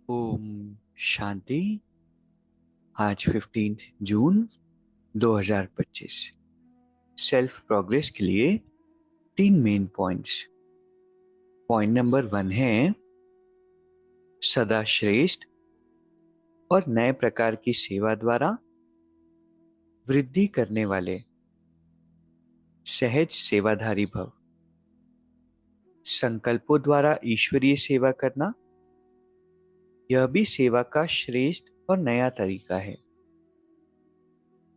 ओम शांति। आज 15 जून 2025। Self progress के लिए 3 मेन पॉइंट्स। पॉइंट नंबर 1 है सदा श्रेष्ठ और नए प्रकार की सेवा द्वारा वृद्धि करने वाले सहज सेवाधारी भव। संकल्पों द्वारा ईश्वरीय सेवा करना यह भी सेवा का श्रेष्ठ और नया तरीका है।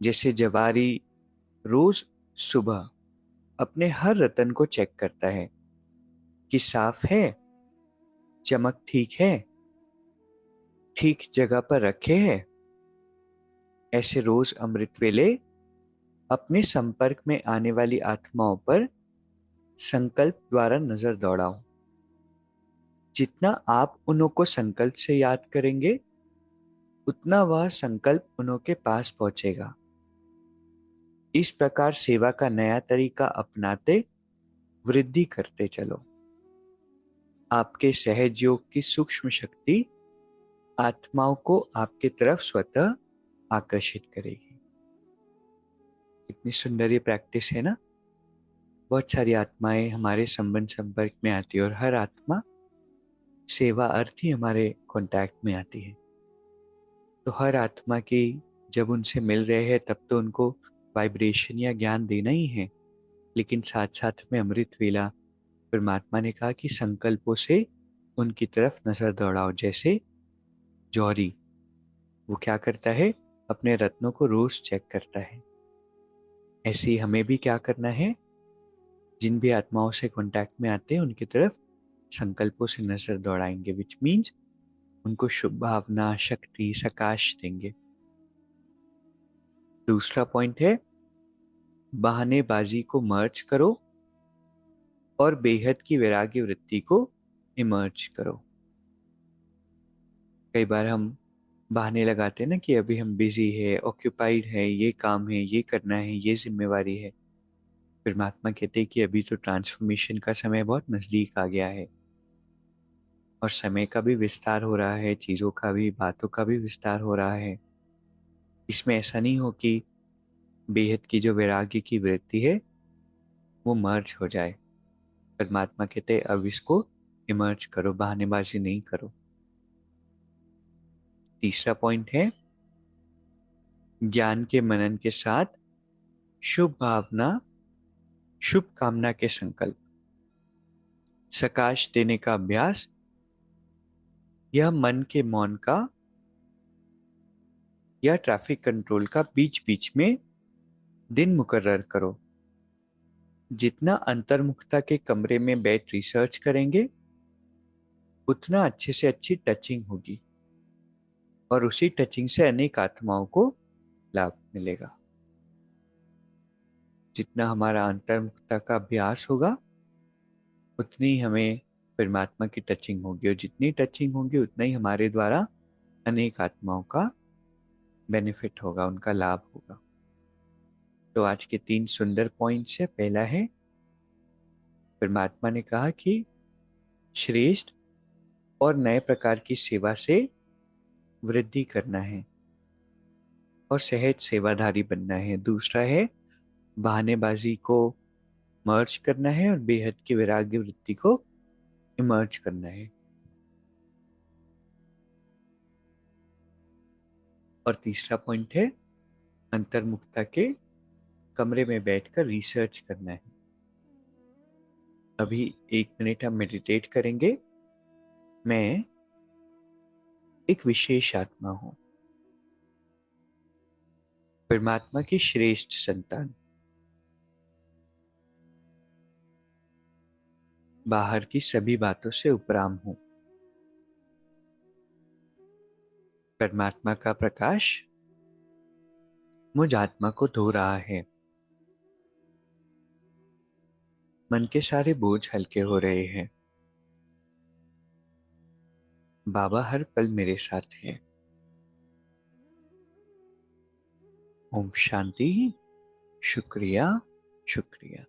जैसे जवारी रोज सुबह अपने हर रतन को चेक करता है कि साफ है, चमक ठीक है, ठीक जगह पर रखे हैं। ऐसे रोज अमृत वेले अपने संपर्क में आने वाली आत्माओं पर संकल्प द्वारा नजर दौड़ाओ। जितना आप उन्हों को संकल्प से याद करेंगे उतना वह संकल्प उन्हों के पास पहुंचेगा। इस प्रकार सेवा का नया तरीका अपनाते वृद्धि करते चलो। आपके सहज योग की सूक्ष्म शक्ति आत्माओं को आपके तरफ स्वतः आकर्षित करेगी। कितनी सुंदर ये प्रैक्टिस है ना। बहुत सारी आत्माएं हमारे संपर्क में आती है और हर आत्मा सेवा अर्थ ही हमारे कांटेक्ट में आती है। तो हर आत्मा की जब उनसे मिल रहे हैं तब तो उनको वाइब्रेशन या ज्ञान देना ही है, लेकिन साथ साथ में अमृत वेला परमात्मा ने कहा कि संकल्पों से उनकी तरफ नजर दौड़ाओ। जैसे जौहरी, वो क्या करता है, अपने रत्नों को रोज चेक करता है। ऐसे ही हमें भी क्या करना है, जिन भी आत्माओं से कांटेक्ट में आते हैं उनकी तरफ संकल्पों से नजर दौड़ाएंगे, विच मीन्स उनको शुभ भावना, शक्ति, सकाश देंगे। दूसरा पॉइंट है बहानेबाजी को मर्ज करो और बेहद की वैराग्य वृत्ति को इमर्ज करो। कई बार हम बहाने लगाते हैं ना कि अभी हम बिजी है, ऑक्यूपाइड है, ये काम है, ये करना है, ये जिम्मेवारी है। परमात्मा कहते हैं कि अभी तो ट्रांसफॉर्मेशन का समय बहुत नजदीक आ गया है और समय का भी विस्तार हो रहा है, चीजों का भी, बातों का भी विस्तार हो रहा है। इसमें ऐसा नहीं हो कि बेहद की जो वैराग्य की वृत्ति है वो मर्ज हो जाए। परमात्मा कहते हैं अब इसको इमर्ज करो, बहानेबाजी नहीं करो। तीसरा पॉइंट है ज्ञान के मनन के साथ शुभ भावना, शुभ कामना के संकल्प, सकाश देने का अभ्यास, यह मन के मौन का या ट्रैफिक कंट्रोल का बीच बीच में दिन मुकर्रर करो। जितना अंतर्मुखता के कमरे में बैठ रिसर्च करेंगे उतना अच्छे से अच्छी टचिंग होगी और उसी टचिंग से अनेक आत्माओं को लाभ मिलेगा। जितना हमारा अंतर्मुखता का अभ्यास होगा उतनी हमें परमात्मा की टचिंग होगी और जितनी टचिंग होगी उतना ही हमारे द्वारा अनेक आत्माओं का बेनिफिट होगा, उनका लाभ होगा। तो आज के 3 सुंदर पॉइंट्स है। पहला है परमात्मा ने कहा कि श्रेष्ठ और नए प्रकार की सेवा से वृद्धि करना है और सहज सेवाधारी बनना है। दूसरा है बहानेबाजी को मर्ज करना है और बेहद की वैराग्य वृत्ति को इमर्ज करना है। और तीसरा पॉइंट है अंतर्मुखता के कमरे में बैठकर रिसर्च करना है। अभी 1 मिनट हम मेडिटेट करेंगे। मैं एक विशेष आत्मा हूं, परमात्मा की श्रेष्ठ संतान। बाहर की सभी बातों से उपराम हूं। परमात्मा का प्रकाश मुझ आत्मा को धो रहा है। मन के सारे बोझ हल्के हो रहे हैं। बाबा हर पल मेरे साथ है। ओम शांति। शुक्रिया, शुक्रिया।